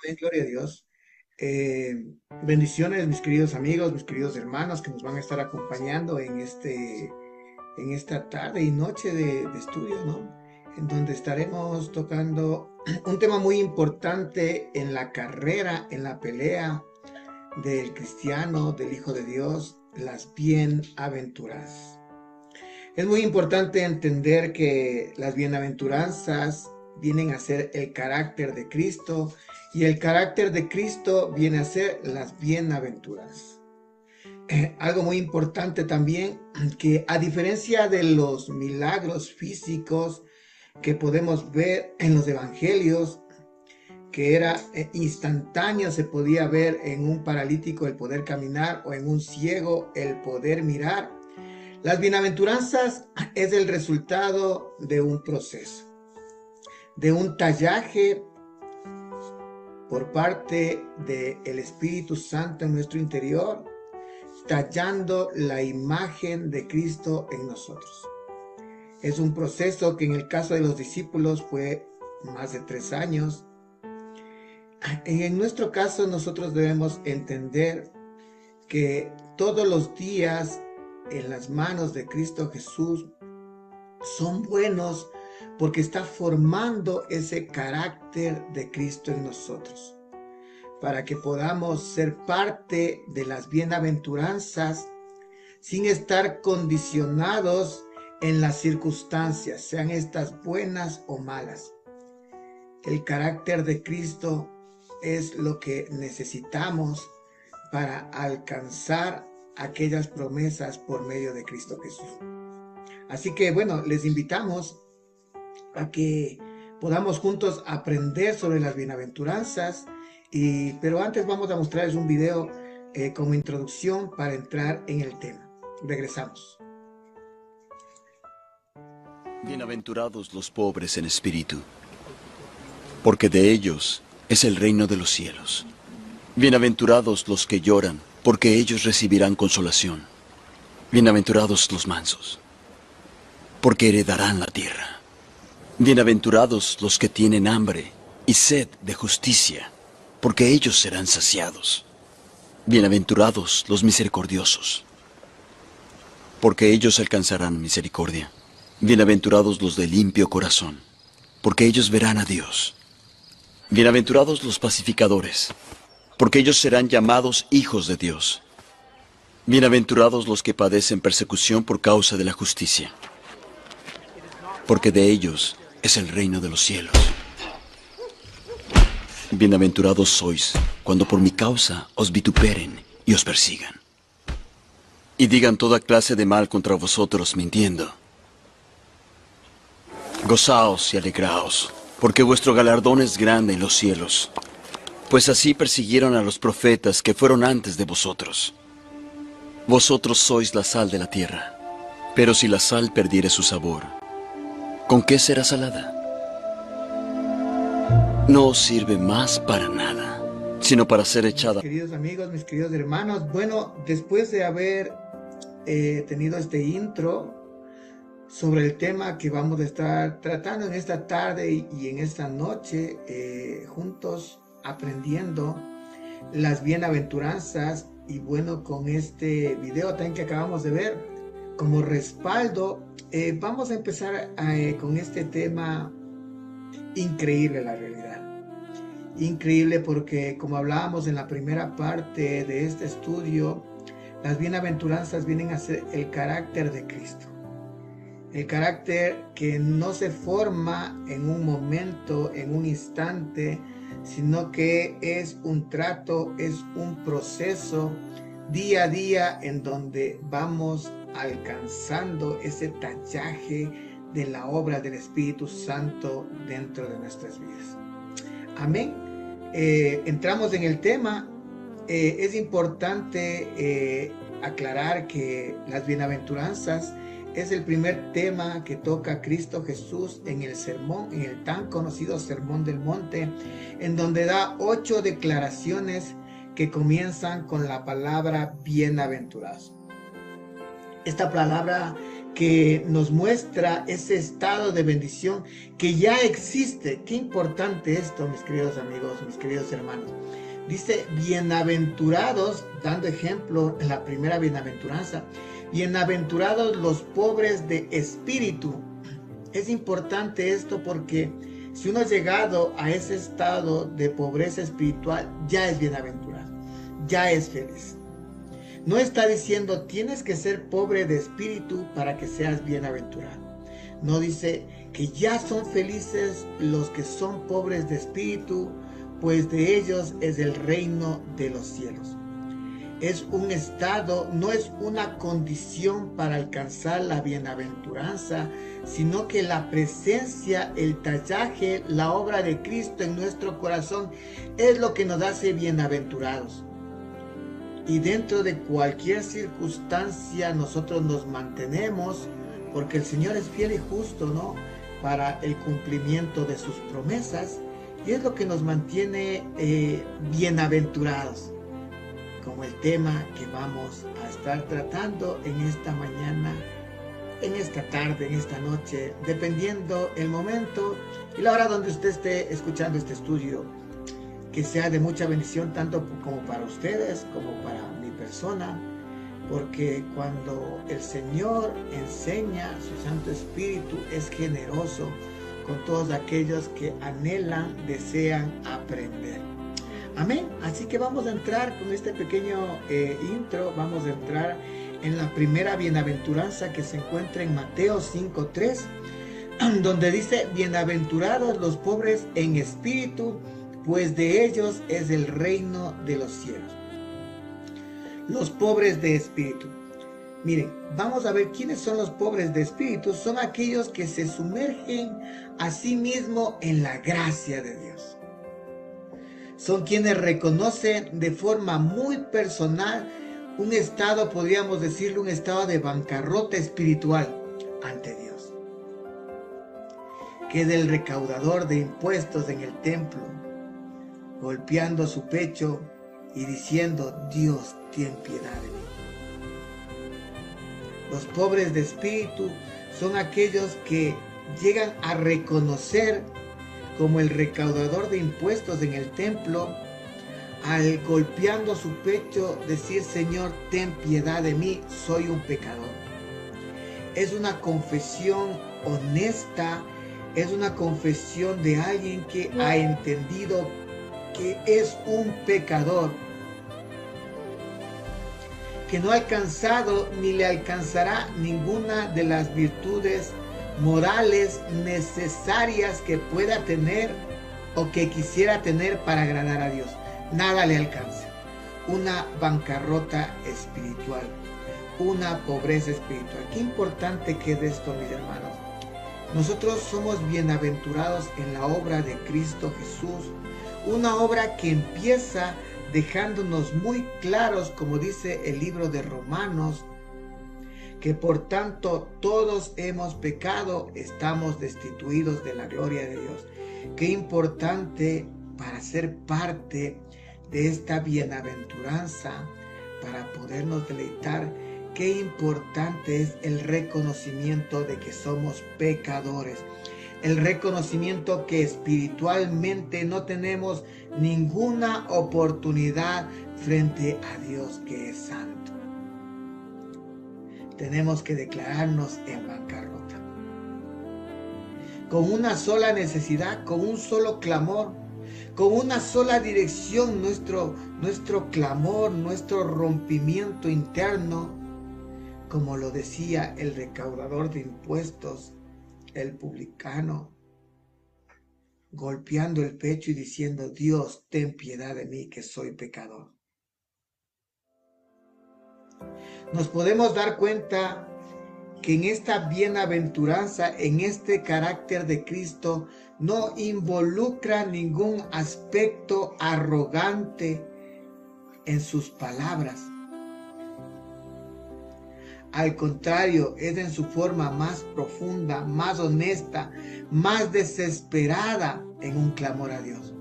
Amén, gloria a Dios. Eh, Bendiciones, mis queridos amigos, mis queridos hermanos que nos van a estar acompañando en esta tarde y noche de estudio, ¿no? En donde estaremos tocando un tema muy importante en la carrera, en la pelea del cristiano, del Hijo de Dios, las bienaventuranzas. Es muy importante entender que las bienaventuranzas vienen a ser el carácter de Cristo y el carácter de Cristo viene a ser las bienaventuranzas. Algo muy importante también, que a diferencia de los milagros físicos que podemos ver en los evangelios, que era instantáneo, se podía ver en un paralítico el poder caminar o en un ciego el poder mirar. Las bienaventuranzas es el resultado de un proceso, de un tallaje por parte del Espíritu Santo en nuestro interior, tallando la imagen de Cristo en nosotros. Es un proceso que en el caso de los discípulos fue más de 3 años. En nuestro caso nosotros debemos entender que todos los días en las manos de Cristo Jesús son buenos porque está formando ese carácter de Cristo en nosotros, para que podamos ser parte de las bienaventuranzas sin estar condicionados en las circunstancias, sean estas buenas o malas. El carácter de Cristo es lo que necesitamos para alcanzar aquellas promesas por medio de Cristo Jesús. Así que bueno, les invitamos a que podamos juntos aprender sobre las bienaventuranzas, pero antes vamos a mostrarles un video como introducción para entrar en el tema. Regresamos. Bienaventurados los pobres en espíritu, porque de ellos es el reino de los cielos. Bienaventurados los que lloran, porque ellos recibirán consolación. Bienaventurados los mansos, porque heredarán la tierra. Bienaventurados los que tienen hambre y sed de justicia, porque ellos serán saciados. Bienaventurados los misericordiosos, porque ellos alcanzarán misericordia. Bienaventurados los de limpio corazón, porque ellos verán a Dios. Bienaventurados los pacificadores, porque ellos serán llamados hijos de Dios. Bienaventurados los que padecen persecución por causa de la justicia, porque de ellos es el reino de los cielos. Bienaventurados sois cuando por mi causa os vituperen y os persigan, y digan toda clase de mal contra vosotros mintiendo. Gozaos y alegraos, porque vuestro galardón es grande en los cielos, pues así persiguieron a los profetas que fueron antes de vosotros. Vosotros sois la sal de la tierra, pero si la sal perdiere su sabor, ¿con qué será salada? No os sirve más para nada, sino para ser echada. Queridos amigos, mis queridos hermanos, bueno, después de haber tenido este intro sobre el tema que vamos a estar tratando en esta tarde y en esta noche, juntos aprendiendo las bienaventuranzas, y bueno, con este video también que acabamos de ver como respaldo, vamos a empezar con este tema increíble, la realidad. Increíble porque, como hablábamos en la primera parte de este estudio, las bienaventuranzas vienen a ser el carácter de Cristo. El carácter que no se forma en un momento, en un instante, sino que es un trato, es un proceso día a día en donde vamos alcanzando ese tallaje de la obra del Espíritu Santo dentro de nuestras vidas. Amén. Entramos en el tema. Es importante aclarar que las bienaventuranzas es el primer tema que toca Cristo Jesús en el sermón, en el tan conocido Sermón del Monte, en donde da 8 declaraciones que comienzan con la palabra bienaventurados. Esta palabra que nos muestra ese estado de bendición que ya existe. Qué importante esto, mis queridos amigos, mis queridos hermanos. Dice, bienaventurados, dando ejemplo en la primera bienaventuranza, bienaventurados los pobres de espíritu. Es importante esto porque si uno ha llegado a ese estado de pobreza espiritual, ya es bienaventurado, ya es feliz. No está diciendo tienes que ser pobre de espíritu para que seas bienaventurado. No dice que ya son felices los que son pobres de espíritu, pues de ellos es el reino de los cielos. Es un estado, no es una condición para alcanzar la bienaventuranza, sino que la presencia, el tallaje, la obra de Cristo en nuestro corazón es lo que nos hace bienaventurados. Y dentro de cualquier circunstancia nosotros nos mantenemos, porque el Señor es fiel y justo, ¿no?, para el cumplimiento de sus promesas, y es lo que nos mantiene bienaventurados, como el tema que vamos a estar tratando en esta mañana, en esta tarde, en esta noche, dependiendo el momento y la hora donde usted esté escuchando este estudio. Que sea de mucha bendición tanto como para ustedes como para mi persona, porque cuando el Señor enseña, su Santo Espíritu es generoso con todos aquellos que anhelan, desean aprender. Amén. Así que vamos a entrar con este pequeño intro, vamos a entrar en la primera bienaventuranza que se encuentra en Mateo 5:3, donde dice, bienaventurados los pobres en espíritu, pues de ellos es el reino de los cielos. Los pobres de espíritu. Miren, vamos a ver quiénes son los pobres de espíritu. Son aquellos que se sumergen a sí mismos en la gracia de Dios. Son quienes reconocen de forma muy personal un estado, podríamos decirlo, un estado de bancarrota espiritual ante Dios. Que es el recaudador de impuestos en el templo, golpeando su pecho y diciendo, Dios, ten piedad de mí. Los pobres de espíritu son aquellos que llegan a reconocer como el recaudador de impuestos en el templo, al golpeando su pecho decir, Señor, ten piedad de mí, soy un pecador. Es una confesión honesta, es una confesión de alguien que ha entendido que es un pecador, que no ha alcanzado ni le alcanzará ninguna de las virtudes morales necesarias que pueda tener o que quisiera tener para agradar a Dios. Nada le alcanza. Una bancarrota espiritual, una pobreza espiritual. Qué importante que es esto, mis hermanos. Nosotros somos bienaventurados en la obra de Cristo Jesús. Una obra que empieza dejándonos muy claros, como dice el libro de Romanos, que por tanto todos hemos pecado, estamos destituidos de la gloria de Dios. Qué importante para ser parte de esta bienaventuranza, para podernos deleitar. Qué importante es el reconocimiento de que somos pecadores. El reconocimiento que espiritualmente no tenemos ninguna oportunidad frente a Dios que es santo. Tenemos que declararnos en bancarrota. Con una sola necesidad, con un solo clamor, con una sola dirección, nuestro clamor, nuestro rompimiento interno, como lo decía el recaudador de impuestos, el publicano, golpeando el pecho y diciendo, Dios, ten piedad de mí que soy pecador. Nos podemos dar cuenta que en esta bienaventuranza, en este carácter de Cristo, no involucra ningún aspecto arrogante en sus palabras. Al contrario, es en su forma más profunda, más honesta, más desesperada en un clamor a Dios.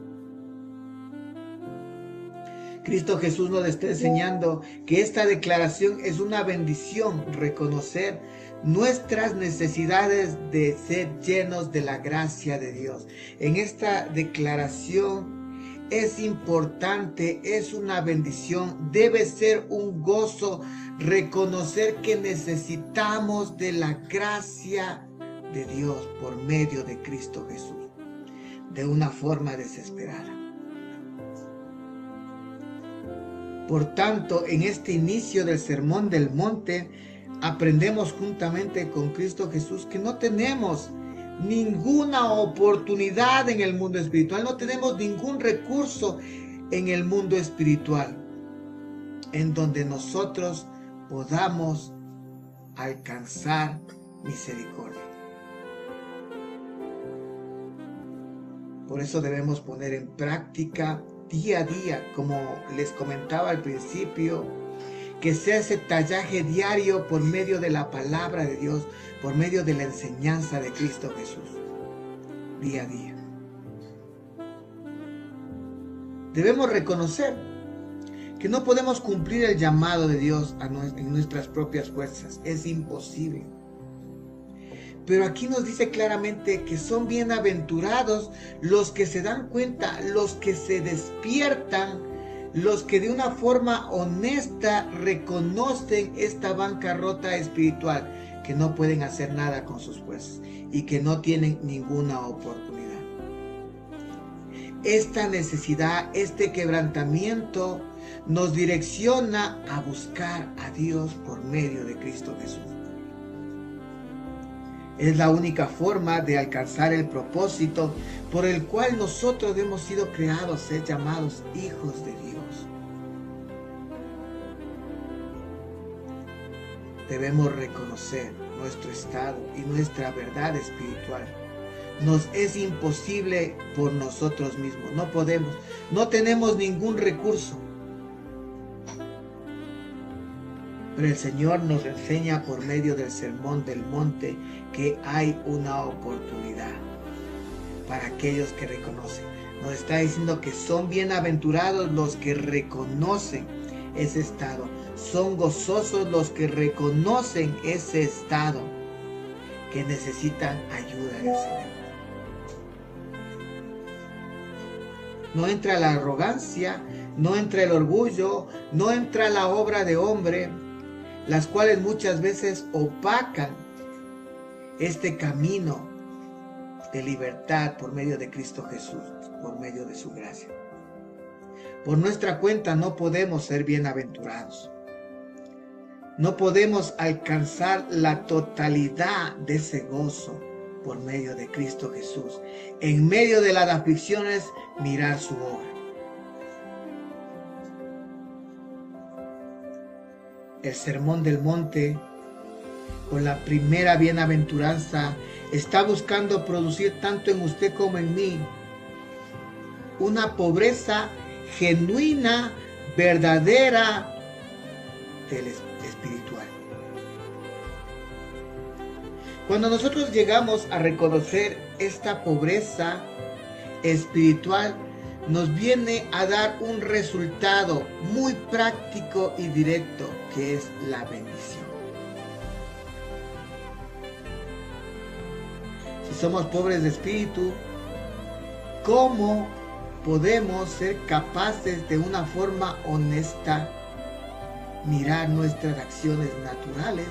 Cristo Jesús nos está enseñando que esta declaración es una bendición, reconocer nuestras necesidades de ser llenos de la gracia de Dios. En esta declaración es importante, es una bendición, debe ser un gozo reconocer que necesitamos de la gracia de Dios por medio de Cristo Jesús, de una forma desesperada. Por tanto, en este inicio del Sermón del Monte, aprendemos juntamente con Cristo Jesús que no tenemos ninguna oportunidad en el mundo espiritual, no tenemos ningún recurso en el mundo espiritual en donde nosotros podamos alcanzar misericordia. Por eso debemos poner en práctica día a día, como les comentaba al principio, que sea ese tallaje diario por medio de la palabra de Dios, por medio de la enseñanza de Cristo Jesús, día a día. Debemos reconocer que no podemos cumplir el llamado de Dios en nuestras propias fuerzas, es imposible. Pero aquí nos dice claramente que son bienaventurados los que se dan cuenta, los que se despiertan, los que de una forma honesta reconocen esta bancarrota espiritual, que no pueden hacer nada con sus fuerzas y que no tienen ninguna oportunidad. Esta necesidad, este quebrantamiento nos direcciona a buscar a Dios por medio de Cristo Jesús. Es la única forma de alcanzar el propósito por el cual nosotros hemos sido creados, ser llamados hijos de Dios. Debemos reconocer nuestro estado y nuestra verdad espiritual. Nos es imposible por nosotros mismos, no podemos, no tenemos ningún recurso. Pero el Señor nos enseña por medio del Sermón del Monte que hay una oportunidad para aquellos que reconocen. Nos está diciendo que son bienaventurados los que reconocen ese estado. Son gozosos los que reconocen ese estado, que necesitan ayuda del Señor. No entra la arrogancia, no entra el orgullo, no entra la obra de hombre, las cuales muchas veces opacan este camino de libertad por medio de Cristo Jesús, por medio de su gracia. Por nuestra cuenta no podemos ser bienaventurados. No podemos alcanzar la totalidad de ese gozo por medio de Cristo Jesús. En medio de las aflicciones, mirar su obra. El Sermón del Monte, con la primera bienaventuranza, está buscando producir tanto en usted como en mí una pobreza genuina, verdadera del espiritual. Cuando nosotros llegamos a reconocer esta pobreza espiritual, nos viene a dar un resultado muy práctico y directo, que es la bendición. Si somos pobres de espíritu, ¿cómo podemos ser capaces de una forma honesta mirar nuestras acciones naturales?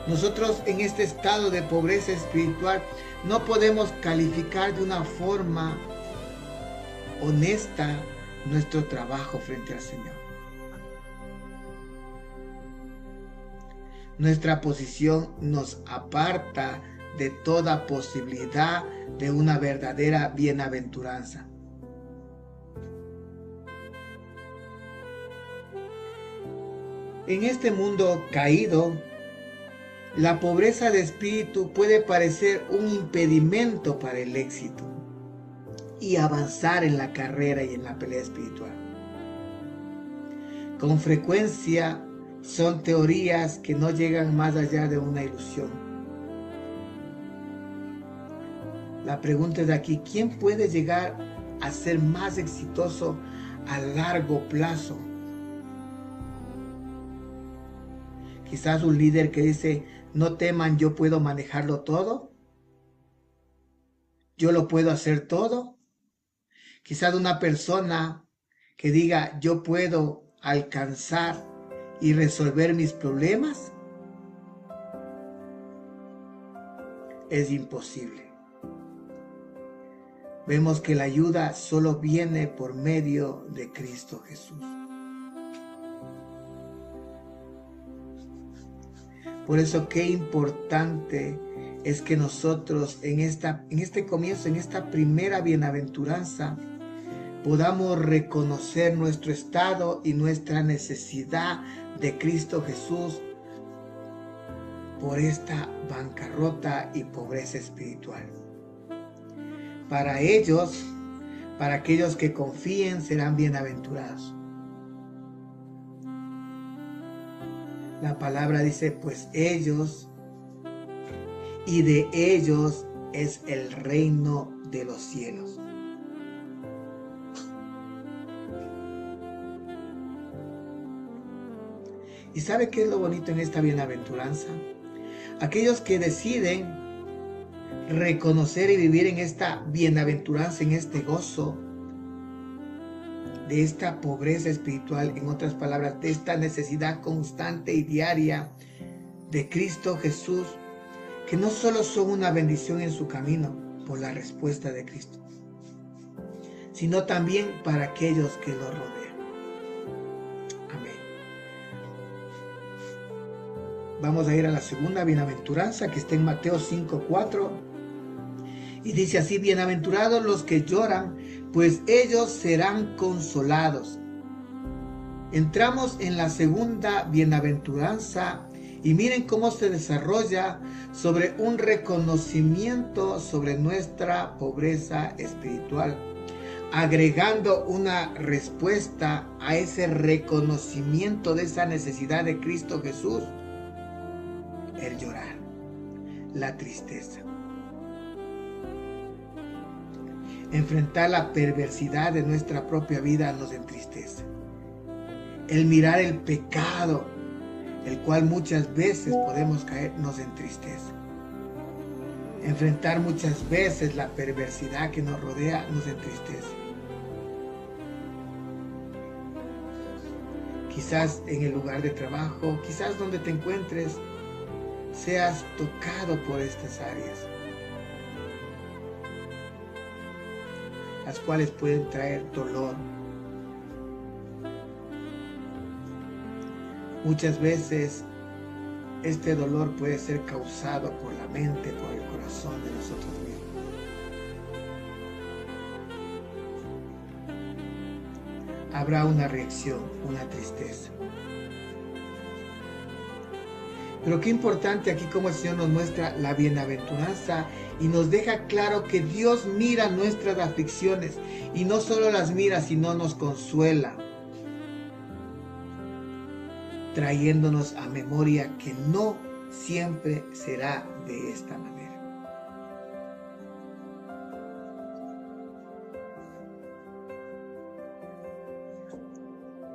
Nosotros en este estado de pobreza espiritual no podemos calificar de una forma honesta nuestro trabajo frente al Señor. Nuestra posición nos aparta de toda posibilidad de una verdadera bienaventuranza. En este mundo caído, la pobreza de espíritu puede parecer un impedimento para el éxito y avanzar en la carrera y en la pelea espiritual. Con frecuencia son teorías que no llegan más allá de una ilusión. La pregunta es de aquí, ¿quién puede llegar a ser más exitoso a largo plazo? Quizás un líder que dice, no teman, yo puedo manejarlo todo. Yo lo puedo hacer todo. Quizás una persona que diga, yo puedo alcanzar y resolver mis problemas. Es imposible. Vemos que la ayuda solo viene por medio de Cristo Jesús. Por eso qué importante es que nosotros en este comienzo, en esta primera bienaventuranza, podamos reconocer nuestro estado y nuestra necesidad de Cristo Jesús por esta bancarrota y pobreza espiritual. Para ellos, para aquellos que confíen, serán bienaventurados. La palabra dice, pues ellos, y de ellos es el reino de los cielos. ¿Y sabe qué es lo bonito en esta bienaventuranza? Aquellos que deciden reconocer y vivir en esta bienaventuranza, en este gozo, de esta pobreza espiritual, en otras palabras, de esta necesidad constante y diaria de Cristo Jesús, que no solo son una bendición en su camino por la respuesta de Cristo, sino también para aquellos que lo rodean. Amén. Vamos a ir a la segunda bienaventuranza que está en Mateo 5:4. Y dice así, bienaventurados los que lloran, pues ellos serán consolados. Entramos en la segunda bienaventuranza y miren cómo se desarrolla sobre un reconocimiento sobre nuestra pobreza espiritual, agregando una respuesta a ese reconocimiento de esa necesidad de Cristo Jesús: el llorar, la tristeza. Enfrentar la perversidad de nuestra propia vida nos entristece. El mirar el pecado, el cual muchas veces podemos caer, nos entristece. Enfrentar muchas veces la perversidad que nos rodea nos entristece. Quizás en el lugar de trabajo, quizás donde te encuentres, seas tocado por estas áreas, las cuales pueden traer dolor. Muchas veces este dolor puede ser causado por la mente, por el corazón de nosotros mismos. Habrá una reacción, una tristeza. Pero qué importante aquí como el Señor nos muestra la bienaventuranza y nos deja claro que Dios mira nuestras aflicciones y no solo las mira, sino nos consuela, trayéndonos a memoria que no siempre será de esta manera.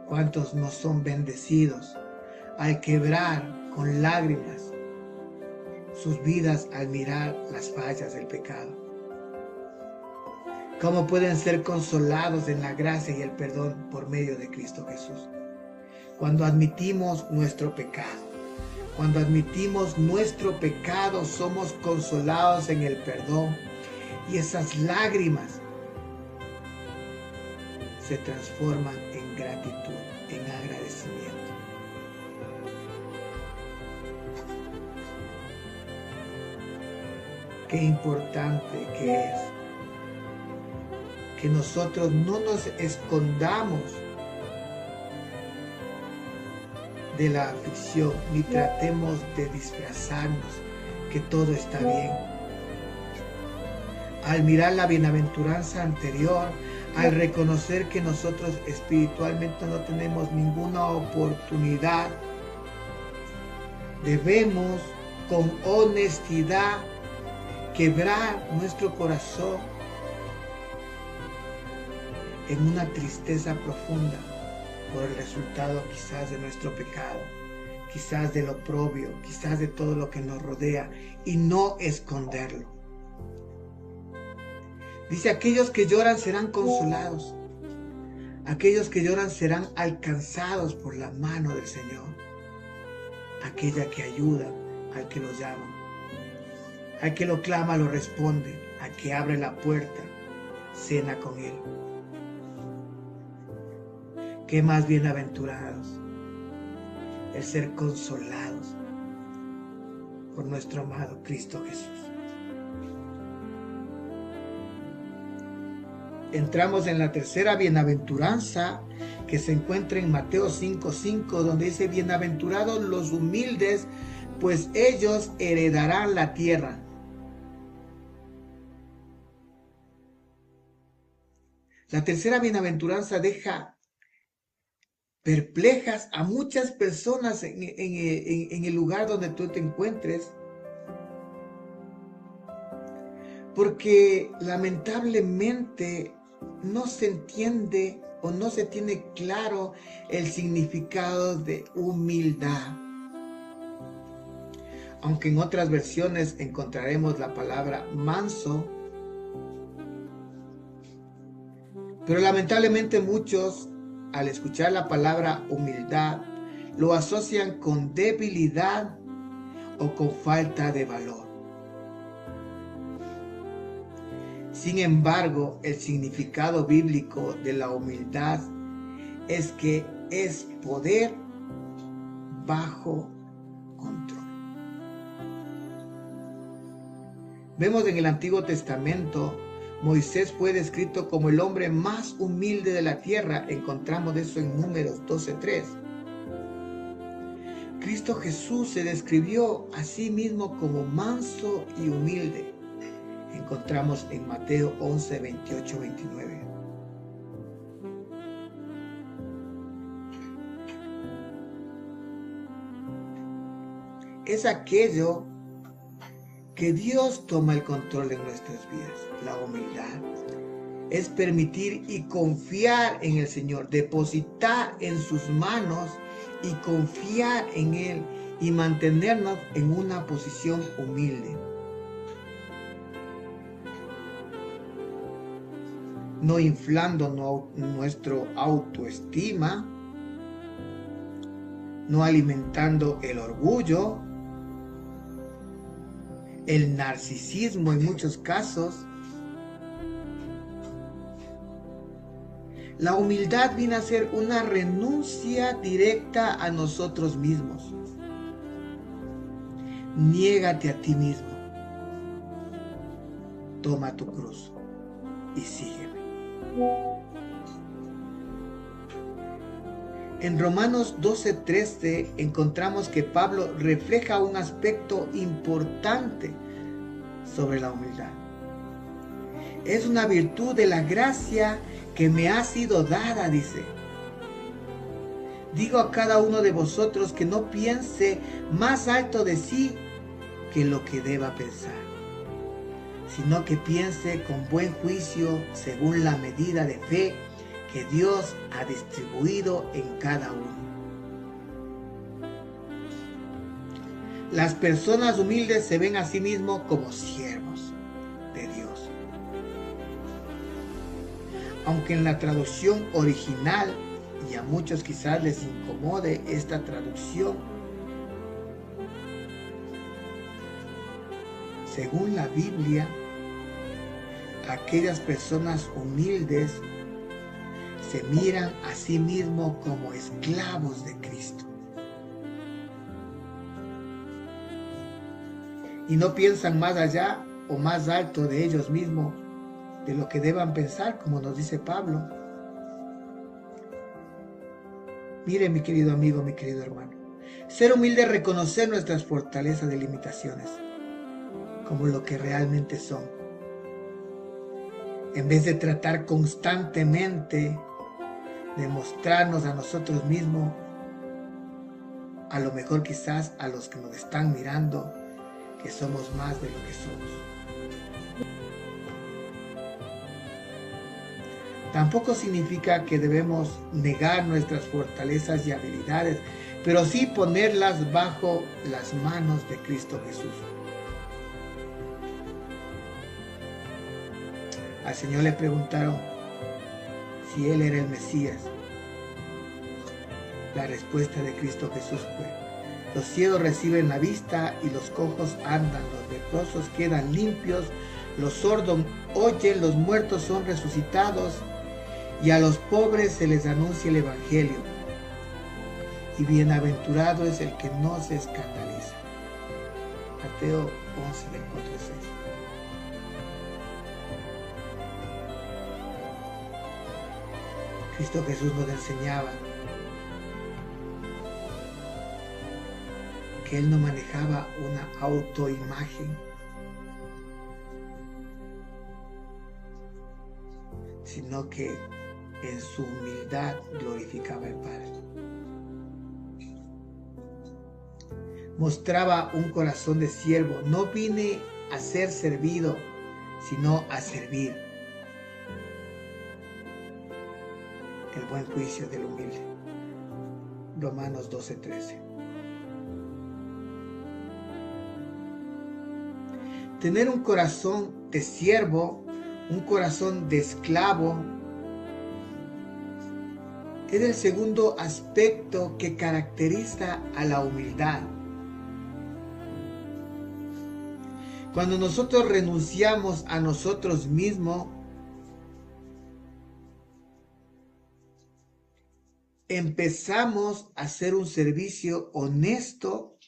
¿Cuántos no son bendecidos al quebrar con lágrimas sus vidas al mirar las fallas del pecado? ¿Cómo pueden ser consolados en la gracia y el perdón por medio de Cristo Jesús? Cuando admitimos nuestro pecado, cuando admitimos nuestro pecado, somos consolados en el perdón y esas lágrimas se transforman en gratitud, en agradecimiento. Qué importante que es que nosotros no nos escondamos de la aflicción, ni tratemos de disfrazarnos que todo está bien. Al mirar la bienaventuranza anterior, al reconocer que nosotros espiritualmente no tenemos ninguna oportunidad, debemos con honestidad quebrar nuestro corazón en una tristeza profunda por el resultado quizás de nuestro pecado, quizás del oprobio, quizás de todo lo que nos rodea, y no esconderlo. Dice, aquellos que lloran serán consolados, aquellos que lloran serán alcanzados por la mano del Señor, aquella que ayuda al que lo llama, al que lo clama lo responde, al que abre la puerta cena con él. Qué más bienaventurados el ser consolados por nuestro amado Cristo Jesús. Entramos en la tercera bienaventuranza que se encuentra en Mateo 5:5, donde dice, bienaventurados los humildes, pues ellos heredarán la tierra. La tercera bienaventuranza deja perplejas a muchas personas en el lugar donde tú te encuentres, porque lamentablemente no se entiende o no se tiene claro el significado de humildad. Aunque en otras versiones encontraremos la palabra manso, pero lamentablemente muchos, al escuchar la palabra humildad, lo asocian con debilidad o con falta de valor. Sin embargo, el significado bíblico de la humildad es que es poder bajo control. Vemos en el Antiguo Testamento, Moisés fue descrito como el hombre más humilde de la tierra. Encontramos eso en Números 12:3. Cristo Jesús se describió a sí mismo como manso y humilde. Encontramos en Mateo 11:28-29. Es aquello que Dios toma el control en nuestras vidas. La humildad es permitir y confiar en el Señor, depositar en sus manos y confiar en Él y mantenernos en una posición humilde. No inflando nuestro autoestima, no alimentando el orgullo, el narcisismo en muchos casos. La humildad viene a ser una renuncia directa a nosotros mismos. Niégate a ti mismo. Toma tu cruz y sígueme. En Romanos 12:13 encontramos que Pablo refleja un aspecto importante sobre la humildad. Es una virtud de la gracia que me ha sido dada, dice. Digo a cada uno de vosotros que no piense más alto de sí que lo que deba pensar, sino que piense con buen juicio según la medida de fe que Dios ha distribuido en cada uno. Las personas humildes se ven a sí mismos como siervos de Dios. Aunque en la traducción original, y a muchos quizás les incomode esta traducción, según la Biblia, aquellas personas humildes se miran a sí mismos como esclavos de Cristo. Y no piensan más allá o más alto de ellos mismos de lo que deban pensar, como nos dice Pablo. Mire, mi querido amigo, mi querido hermano, ser humilde es reconocer nuestras fortalezas y limitaciones como lo que realmente son, en vez de tratar constantemente de mostrarnos a nosotros mismos, a lo mejor quizás a los que nos están mirando, que somos más de lo que somos. Tampoco significa que debemos negar nuestras fortalezas y habilidades, pero sí ponerlas bajo las manos de Cristo Jesús. Al Señor le preguntaron si Él era el Mesías. La respuesta de Cristo Jesús fue: los ciegos reciben la vista y los cojos andan, los leprosos quedan limpios, los sordos oyen, los muertos son resucitados y a los pobres se les anuncia el Evangelio. Y bienaventurado es el que no se escandaliza. Mateo 11, del 4 al 6. Cristo Jesús nos enseñaba que Él no manejaba una autoimagen, sino que en su humildad glorificaba al Padre. Mostraba un corazón de siervo. No vine a ser servido, sino a servir. El buen juicio del humilde. Romanos 12:13. Tener un corazón de siervo, un corazón de esclavo, es el segundo aspecto que caracteriza a la humildad. Cuando nosotros renunciamos a nosotros mismos, empezamos a hacer un servicio honesto,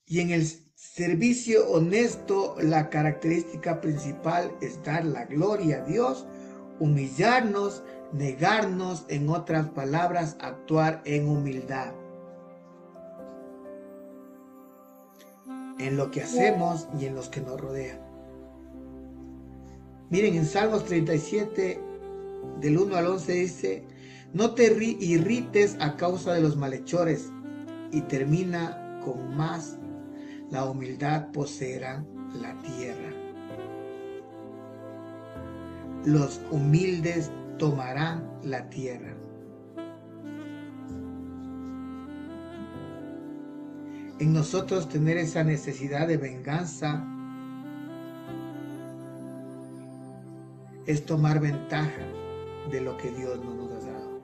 y en el servicio honesto la característica principal es dar la gloria a Dios, humillarnos, negarnos, en otras palabras, actuar en humildad. En lo que hacemos y en los que nos rodean. Miren, en Salmos 37, del 1 al 11 dice: no te irrites a causa de los malhechores, y termina con más: la humildad poseerá la tierra. Los humildes tomarán la tierra. En nosotros tener esa necesidad de venganza es tomar ventaja de lo que Dios no nos ha dado.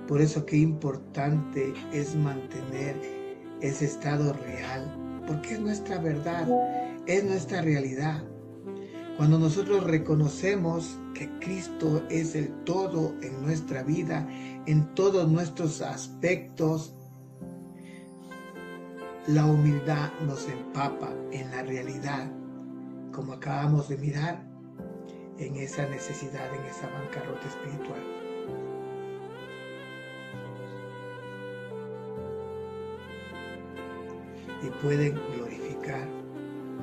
Por eso qué importante es mantener ese estado real, porque es nuestra verdad, es nuestra realidad. Cuando nosotros reconocemos que Cristo es el todo en nuestra vida, en todos nuestros aspectos, la humildad nos empapa en la realidad, como acabamos de mirar, en esa necesidad, en esa bancarrota espiritual. Y pueden glorificar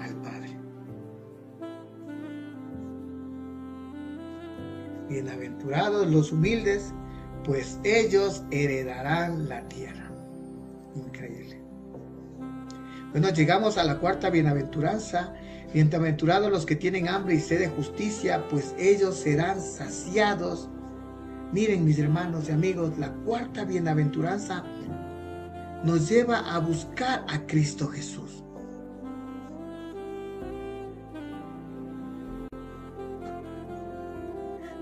al Padre. Bienaventurados los humildes, pues ellos heredarán la tierra. Increíble. Bueno, llegamos a la cuarta bienaventuranza. Bienaventurados los que tienen hambre y sed de justicia, pues ellos serán saciados. Miren, mis hermanos y amigos, la cuarta bienaventuranza nos lleva a buscar a Cristo Jesús.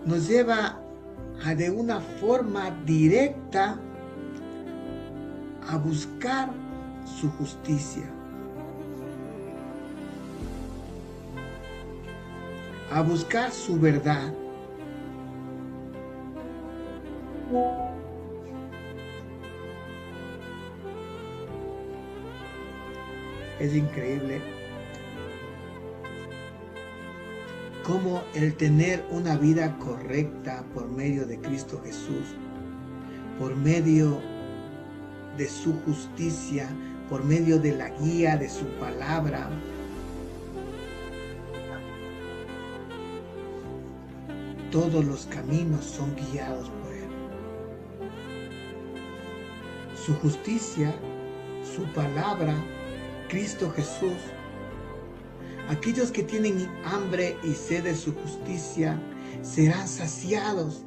Nos lleva a, de una forma directa, a buscar su justicia, a buscar su verdad. Es increíble cómo el tener una vida correcta por medio de Cristo Jesús, por medio de su justicia, por medio de la guía de su palabra, todos los caminos son guiados por Él. Su justicia, su palabra, Cristo Jesús. Aquellos que tienen hambre y sed de su justicia serán saciados.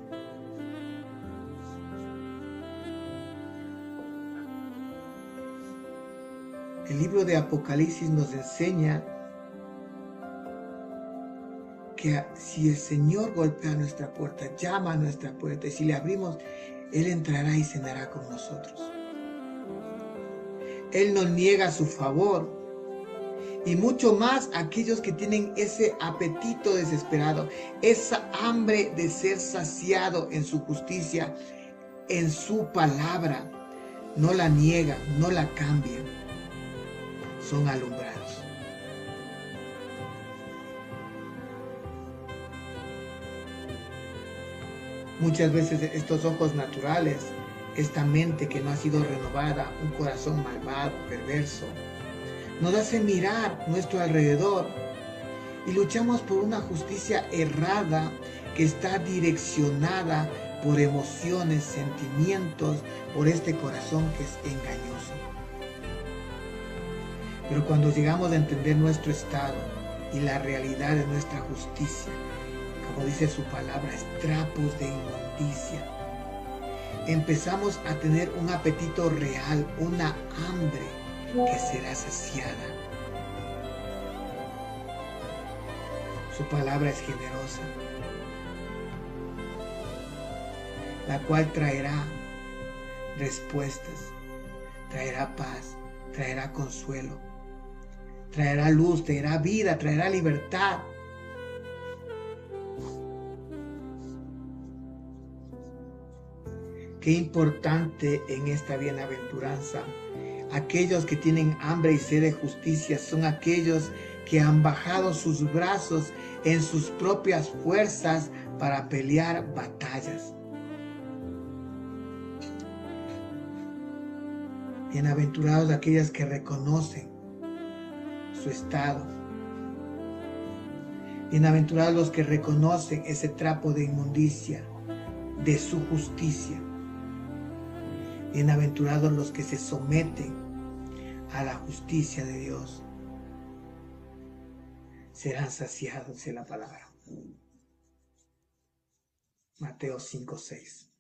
El libro de Apocalipsis nos enseña que si el Señor golpea nuestra puerta, llama a nuestra puerta, y si le abrimos, Él entrará y cenará con nosotros. Él nos niega su favor. Y mucho más aquellos que tienen ese apetito desesperado, esa hambre de ser saciado en su justicia, en su palabra. No la niegan, no la cambian. Son alumbrados. Muchas veces estos ojos naturales, esta mente que no ha sido renovada, un corazón malvado, perverso, nos hace mirar nuestro alrededor y luchamos por una justicia errada que está direccionada por emociones, sentimientos, por este corazón que es engañoso. Pero cuando llegamos a entender nuestro estado y la realidad de nuestra justicia, como dice su palabra, trapos de inmundicia, empezamos a tener un apetito real, una hambre que será saciada. Su palabra es generosa, la cual traerá respuestas, traerá paz, traerá consuelo, traerá luz, traerá vida, traerá libertad. Qué importante en esta bienaventuranza. Aquellos que tienen hambre y sed de justicia son aquellos que han bajado sus brazos en sus propias fuerzas para pelear batallas. Bienaventurados aquellos que reconocen su estado. Bienaventurados los que reconocen ese trapo de inmundicia de su justicia. Bienaventurados los que se someten a la justicia de Dios. Serán saciados en la palabra. Mateo 5:6.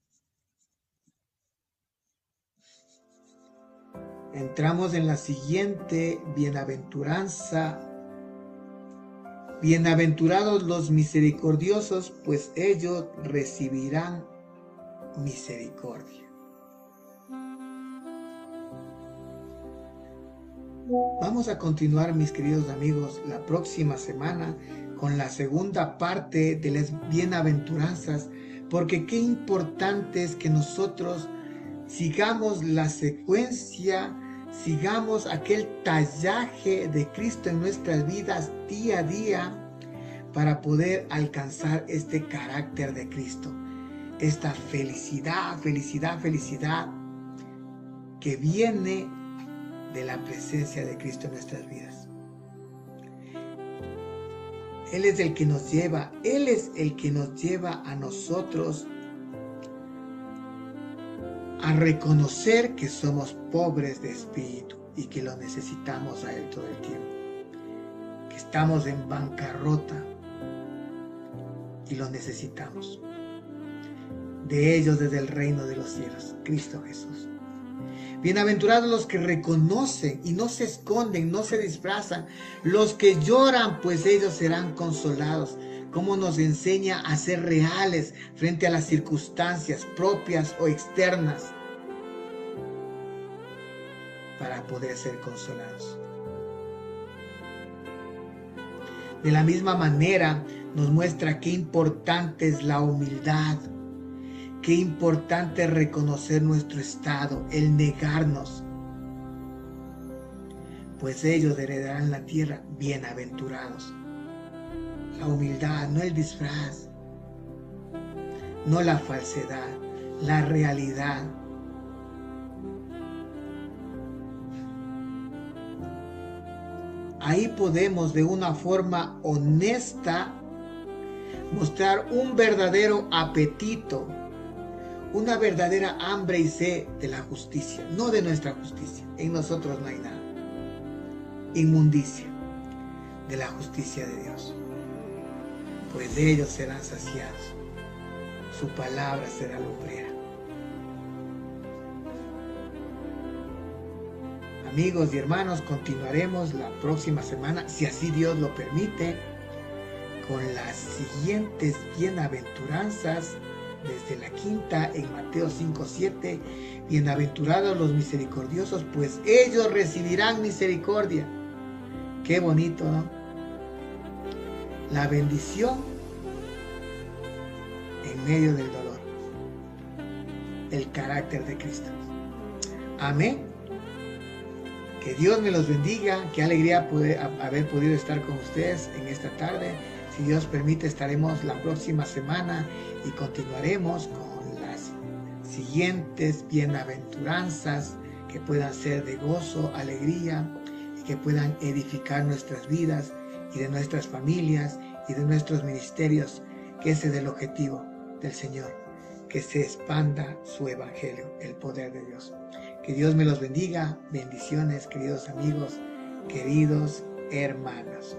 Entramos en la siguiente bienaventuranza. Bienaventurados los misericordiosos, pues ellos recibirán misericordia. Vamos a continuar, mis queridos amigos, la próxima semana con la segunda parte de las bienaventuranzas, porque qué importante es que nosotros sigamos la secuencia, sigamos aquel tallaje de Cristo en nuestras vidas día a día para poder alcanzar este carácter de Cristo, esta felicidad, felicidad, felicidad que viene de la presencia de Cristo en nuestras vidas. Él es el que nos lleva, Él es el que nos lleva a nosotros a reconocer que somos pobres de espíritu y que lo necesitamos a Él todo el tiempo, que estamos en bancarrota y lo necesitamos. De ellos desde el reino de los cielos, Cristo Jesús. Bienaventurados los que reconocen y no se esconden, no se disfrazan, los que lloran, pues ellos serán consolados. Como nos enseña a ser reales frente a las circunstancias propias o externas para poder ser consolados. De la misma manera nos muestra qué importante es la humildad. Qué importante es reconocer nuestro estado, el negarnos. Pues ellos heredarán la tierra, bienaventurados. La humildad, no el disfraz, no la falsedad, la realidad. Ahí podemos de una forma honesta mostrar un verdadero apetito, una verdadera hambre y sed de la justicia, no de nuestra justicia. En nosotros no hay nada. inmundicia de la justicia de Dios, pues de ellos serán saciados, su palabra será lumbrera. Amigos y hermanos, continuaremos la próxima semana, si así Dios lo permite, con las siguientes bienaventuranzas, desde la quinta en Mateo 5:7. Bienaventurados los misericordiosos, pues ellos recibirán misericordia. Qué bonito, ¿no? La bendición en medio del dolor. El carácter de Cristo. Amén. Que Dios me los bendiga. Qué alegría haber podido estar con ustedes en esta tarde. Si Dios permite, estaremos la próxima semana y continuaremos con las siguientes bienaventuranzas que puedan ser de gozo, alegría y que puedan edificar nuestras vidas y de nuestras familias y de nuestros ministerios, que ese es el objetivo del Señor, que se expanda su evangelio, el poder de Dios. Que Dios me los bendiga. Bendiciones, queridos amigos, queridos hermanos.